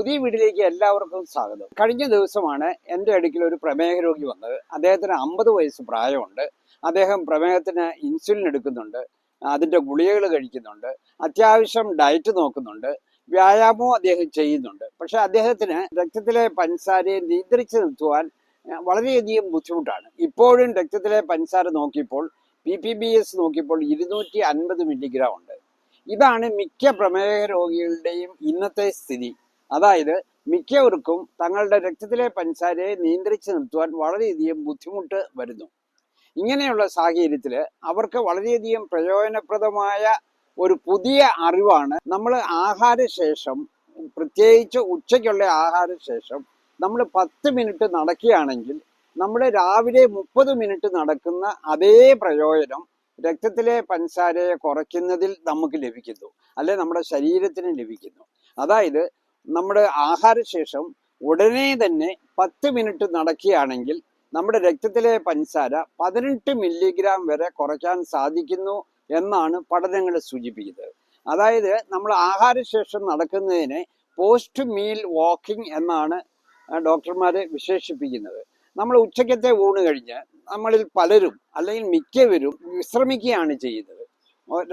പുതിയ വീട്ടിലേക്ക് എല്ലാവർക്കും സ്വാഗതം. കഴിഞ്ഞ ദിവസമാണ് എൻ്റെ അടുക്കൽ ഒരു പ്രമേഹ രോഗി വന്നത്. അദ്ദേഹത്തിന് 50 വയസ്സ് പ്രായമുണ്ട്. അദ്ദേഹം പ്രമേഹത്തിന് ഇൻസുലിൻ എടുക്കുന്നുണ്ട്, അതിൻ്റെ ഗുളികകൾ കഴിക്കുന്നുണ്ട്, അത്യാവശ്യം ഡയറ്റ് നോക്കുന്നുണ്ട്, വ്യായാമവും അദ്ദേഹം ചെയ്യുന്നുണ്ട്. പക്ഷെ അദ്ദേഹത്തിന് രക്തത്തിലെ പഞ്ചസാരയെ നിയന്ത്രിച്ചു നിർത്തുവാൻ വളരെയധികം ബുദ്ധിമുട്ടാണ്. ഇപ്പോഴും രക്തത്തിലെ പഞ്ചസാര നോക്കിയപ്പോൾ PPBS നോക്കിയപ്പോൾ 250 മില്ലിഗ്രാം ഉണ്ട്. ഇതാണ് മിക്ക പ്രമേഹ രോഗികളുടെയും ഇന്നത്തെ സ്ഥിതി. അതായത് മിക്കവർക്കും തങ്ങളുടെ രക്തത്തിലെ പഞ്ചസാരയെ നിയന്ത്രിച്ചു നിർത്തുവാൻ വളരെയധികം ബുദ്ധിമുട്ട് വരുന്നു. ഇങ്ങനെയുള്ള സാഹചര്യത്തിൽ അവർക്ക് വളരെയധികം പ്രയോജനപ്രദമായ ഒരു പുതിയ അറിവാണ് നമ്മൾ ആഹാരശേഷം, പ്രത്യേകിച്ച് ഉച്ചയ്ക്കുള്ള ആഹാരശേഷം നമ്മൾ 10 മിനിറ്റ് നടക്കുകയാണെങ്കിൽ നമ്മൾ രാവിലെ 30 മിനിറ്റ് നടക്കുന്ന അതേ പ്രയോജനം രക്തത്തിലെ പഞ്ചസാരയെ കുറയ്ക്കുന്നതിൽ നമുക്ക് ലഭിക്കുന്നു, അല്ലെ നമ്മുടെ ശരീരത്തിന് ലഭിക്കുന്നു. അതായത് നമ്മുടെ ആഹാരശേഷം ഉടനെ തന്നെ 10 മിനിറ്റ് നടക്കുകയാണെങ്കിൽ നമ്മുടെ രക്തത്തിലെ പഞ്ചസാര 18 മില്ലിഗ്രാം വരെ കുറയ്ക്കാൻ സാധിക്കുന്നു എന്നാണ് പഠനങ്ങൾ സൂചിപ്പിക്കുന്നത്. അതായത് നമ്മൾ ആഹാരശേഷം നടക്കുന്നതിനെ പോസ്റ്റ് മീൽ വാക്കിംഗ് എന്നാണ് ഡോക്ടർമാരെ വിശേഷിപ്പിക്കുന്നത്. നമ്മൾ ഉച്ചക്കത്തെ ഊണ് കഴിഞ്ഞ് നമ്മളിൽ പലരും അല്ലെങ്കിൽ മിക്കവരും വിശ്രമിക്കുകയാണ് ചെയ്യുന്നത്.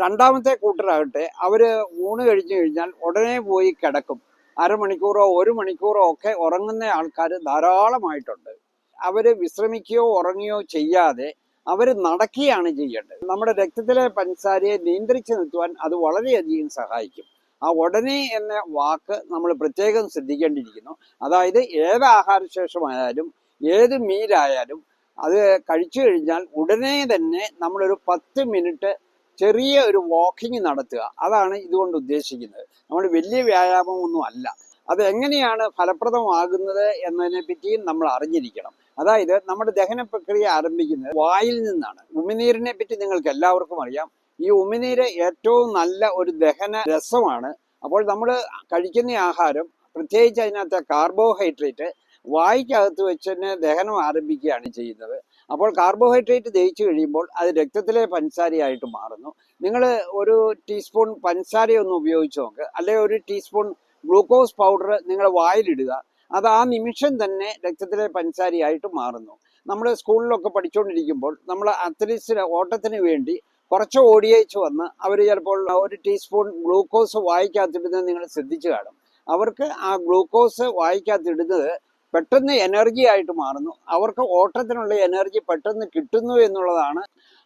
രണ്ടാമത്തെ കൂട്ടരാകട്ടെ, അവര് ഊണ് കഴിഞ്ഞു കഴിഞ്ഞാൽ ഉടനെ പോയി കിടക്കും. അരമണിക്കൂറോ 1 മണിക്കൂറോ ഒക്കെ ഉറങ്ങുന്ന ആൾക്കാർ ധാരാളമായിട്ടുണ്ട്. അവര് വിശ്രമിക്കുകയോ ഉറങ്ങുകയോ ചെയ്യാതെ അവര് നടക്കുകയാണ് ചെയ്യേണ്ടത്. നമ്മുടെ രക്തത്തിലെ പഞ്ചസാരയെ നിയന്ത്രിച്ചു നിർത്തുവാൻ അത് വളരെയധികം സഹായിക്കും. ആ ഉടനെ എന്ന വാക്ക് നമ്മൾ പ്രത്യേകം ശ്രദ്ധിക്കേണ്ടിയിരിക്കുന്നു. അതായത് ഏത് ആഹാരശേഷമായാലും ഏത് മീലായാലും അത് കഴിച്ചു കഴിഞ്ഞാൽ ഉടനെ തന്നെ നമ്മളൊരു 10 മിനിറ്റ് ചെറിയ ഒരു വാക്കിംഗ് നടത്തുക. അതാണ് ഇതുകൊണ്ട് ഉദ്ദേശിക്കുന്നത്. നമ്മൾ വലിയ വ്യായാമമൊന്നും അല്ല. അത് എങ്ങനെയാണ് ഫലപ്രദമാകുന്നത് എന്നതിനെ പറ്റിയും നമ്മൾ അറിഞ്ഞിരിക്കണം. അതായത് നമ്മുടെ ദഹന പ്രക്രിയ ആരംഭിക്കുന്നത് വായിൽ നിന്നാണ്. ഉമിനീരിനെ പറ്റി നിങ്ങൾക്ക് എല്ലാവർക്കും അറിയാം. ഈ ഉമിനീര് ഏറ്റവും നല്ല ഒരു ദഹന രസമാണ്. അപ്പോൾ നമ്മൾ കഴിക്കുന്ന ആഹാരം, പ്രത്യേകിച്ച് അതിനകത്തെ കാർബോഹൈഡ്രേറ്റ്, വായ്ക്കകത്ത് വെച്ച് തന്നെ ദഹനം ആരംഭിക്കുകയാണ് ചെയ്യുന്നത്. അപ്പോൾ കാർബോഹൈഡ്രേറ്റ് ദഹിച്ചു കഴിയുമ്പോൾ അത് രക്തത്തിലെ പഞ്ചസാരയായിട്ട് മാറുന്നു. നിങ്ങൾ ഒരു ടീസ്പൂൺ പഞ്ചസാരയൊന്ന് ഉപയോഗിച്ച് നോക്ക്, അല്ലെങ്കിൽ ഒരു ടീസ്പൂൺ ഗ്ലൂക്കോസ് പൗഡർ നിങ്ങൾ വായിലിടുക. അത് ആ നിമിഷം തന്നെ രക്തത്തിലെ പഞ്ചസാരയായിട്ട് മാറുന്നു. നമ്മൾ സ്കൂളിലൊക്കെ പഠിച്ചുകൊണ്ടിരിക്കുമ്പോൾ നമ്മൾ അത്ലറ്റ്സിന് ഓട്ടത്തിന് വേണ്ടി കുറച്ച് ഓടിയേച്ച് വന്ന് അവർ ചിലപ്പോൾ ഒരു ടീസ്പൂൺ ഗ്ലൂക്കോസ് വായിക്കകത്തിടുന്നത് നിങ്ങൾ ശ്രദ്ധിച്ചു കാണും. അവർക്ക് ആ ഗ്ലൂക്കോസ് വായിക്കകത്തിടുന്നത് പെട്ടെന്ന് എനർജി ആയിട്ട് മാറുന്നു. അവർക്ക് ഓട്ടത്തിനുള്ള എനർജി പെട്ടെന്ന് കിട്ടുന്നു എന്നുള്ളതാണ്.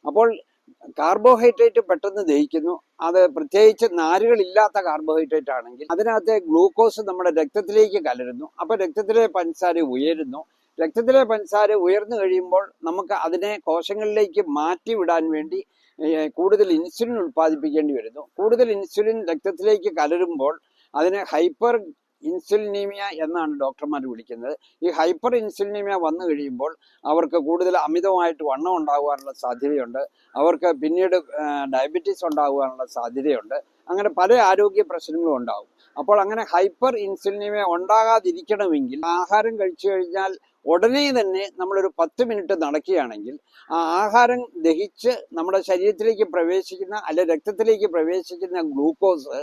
അപ്പോൾ കാർബോഹൈഡ്രേറ്റ് പെട്ടെന്ന് ദഹിക്കുന്നു. അത് പ്രത്യേകിച്ച് നാരുകളില്ലാത്ത കാർബോഹൈഡ്രേറ്റ് ആണെങ്കിൽ അതിനകത്തെ ഗ്ലൂക്കോസ് നമ്മുടെ രക്തത്തിലേക്ക് കലരുന്നു. അപ്പോൾ രക്തത്തിലെ പഞ്ചസാര ഉയരുന്നു. രക്തത്തിലെ പഞ്ചസാര ഉയർന്നു കഴിയുമ്പോൾ നമുക്ക് അതിനെ കോശങ്ങളിലേക്ക് മാറ്റിവിടാൻ വേണ്ടി കൂടുതൽ ഇൻസുലിൻ ഉൽപ്പാദിപ്പിക്കേണ്ടി വരുന്നു. കൂടുതൽ ഇൻസുലിൻ രക്തത്തിലേക്ക് കലരുമ്പോൾ അതിനെ ഹൈപ്പർ ഇൻസുലിനീമിയ എന്നാണ് ഡോക്ടർമാർ വിളിക്കുന്നത്. ഈ ഹൈപ്പർ ഇൻസുലിനീമിയ വന്നു കഴിയുമ്പോൾ അവർക്ക് കൂടുതൽ അമിതമായിട്ട് വണ്ണം ഉണ്ടാകുവാനുള്ള സാധ്യതയുണ്ട്. അവർക്ക് പിന്നീട് ഡയബറ്റീസ് ഉണ്ടാകുവാനുള്ള സാധ്യതയുണ്ട്. അങ്ങനെ പല ആരോഗ്യ പ്രശ്നങ്ങളും ഉണ്ടാകും. അപ്പോൾ അങ്ങനെ ഹൈപ്പർ ഇൻസുലിനീമിയ ഉണ്ടാകാതിരിക്കണമെങ്കിൽ ആഹാരം കഴിച്ചു കഴിഞ്ഞാൽ ഉടനെ തന്നെ നമ്മളൊരു 10 മിനിറ്റ് നടക്കുകയാണെങ്കിൽ ആ ആഹാരം ദഹിച്ച് നമ്മുടെ ശരീരത്തിലേക്ക് പ്രവേശിക്കുന്ന, അല്ലെ രക്തത്തിലേക്ക് പ്രവേശിക്കുന്ന ഗ്ലൂക്കോസ്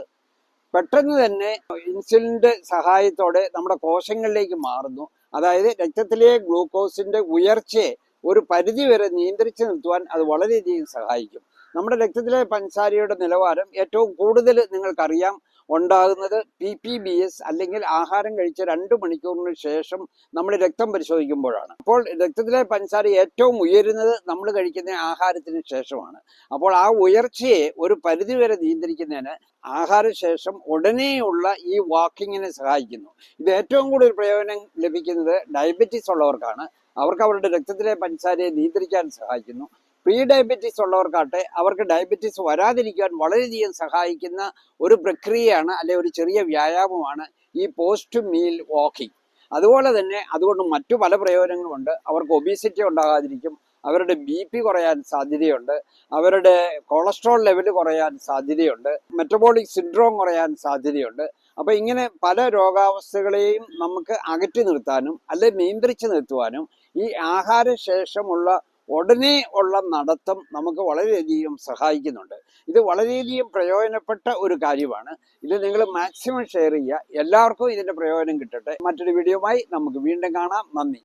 പെട്ടെന്ന് തന്നെ ഇൻസുലിൻ്റെ സഹായത്തോടെ നമ്മുടെ കോശങ്ങളിലേക്ക് മാറുന്നു. അതായത് രക്തത്തിലെ ഗ്ലൂക്കോസിന്റെ ഉയർച്ചയെ ഒരു പരിധി വരെ നിയന്ത്രിച്ചു നിർത്തുവാൻ അത് വളരെയധികം സഹായിക്കും. നമ്മുടെ രക്തത്തിലെ പഞ്ചസാരയുടെ നിലവാരം ഏറ്റവും കൂടുതൽ നിങ്ങൾക്കറിയാം ഉണ്ടാകുന്നത് PPBS അല്ലെങ്കിൽ ആഹാരം കഴിച്ച 2 മണിക്കൂറിന് ശേഷം നമ്മൾ രക്തം പരിശോധിക്കുമ്പോഴാണ്. അപ്പോൾ രക്തത്തിലെ പഞ്ചസാര ഏറ്റവും ഉയരുന്നത് നമ്മൾ കഴിക്കുന്ന ആഹാരത്തിന് ശേഷമാണ്. അപ്പോൾ ആ ഉയർച്ചയെ ഒരു പരിധി വരെ നിയന്ത്രിക്കുന്നതിന് ആഹാരശേഷം ഉടനെയുള്ള ഈ വാക്കിങ്ങിനെ സഹായിക്കുന്നു. ഇത് ഏറ്റവും കൂടുതൽ പ്രയോജനം ലഭിക്കുന്നത് ഡയബറ്റീസ് ഉള്ളവർക്കാണ്. അവർക്ക് അവരുടെ രക്തത്തിലെ പഞ്ചസാരയെ നിയന്ത്രിക്കാൻ സഹായിക്കുന്നു. പ്രീ ഡയബറ്റീസ് ഉള്ളവർക്കാട്ടെ അവർക്ക് ഡയബറ്റീസ് വരാതിരിക്കാൻ വളരെയധികം സഹായിക്കുന്ന ഒരു പ്രക്രിയയാണ്, അല്ലെ ഒരു ചെറിയ വ്യായാമമാണ് ഈ പോസ്റ്റ് മീൽ വാക്കിംഗ്. അതുപോലെ തന്നെ അതുകൊണ്ട് മറ്റു പല പ്രയോജനങ്ങളുമുണ്ട്. അവർക്ക് ഒബീസിറ്റി ഉണ്ടാകാതിരിക്കും, അവരുടെ BP കുറയാൻ സാധ്യതയുണ്ട്, അവരുടെ കൊളസ്ട്രോൾ ലെവൽ കുറയാൻ സാധ്യതയുണ്ട്, മെറ്റബോളിക് സിൻഡ്രോം കുറയാൻ സാധ്യതയുണ്ട്. അപ്പോൾ ഇങ്ങനെ പല രോഗാവസ്ഥകളെയും നമുക്ക് അകറ്റി നിർത്താനും അല്ലെ നിയന്ത്രിച്ചു നിർത്തുവാനും ഈ ആഹാരശേഷമുള്ള ഉടനെ ഉള്ള നടത്തം നമുക്ക് വളരെയധികം സഹായിക്കുന്നുണ്ട്. ഇത് വളരെയധികം പ്രയോജനപ്പെട്ട ഒരു കാര്യമാണ്. ഇത് നിങ്ങൾ മാക്സിമം ഷെയർ ചെയ്യുക. എല്ലാവർക്കും ഇതിന്റെ പ്രയോജനം കിട്ടട്ടെ. മറ്റൊരു വീഡിയോയുമായി നമുക്ക് വീണ്ടും കാണാം. നന്ദി.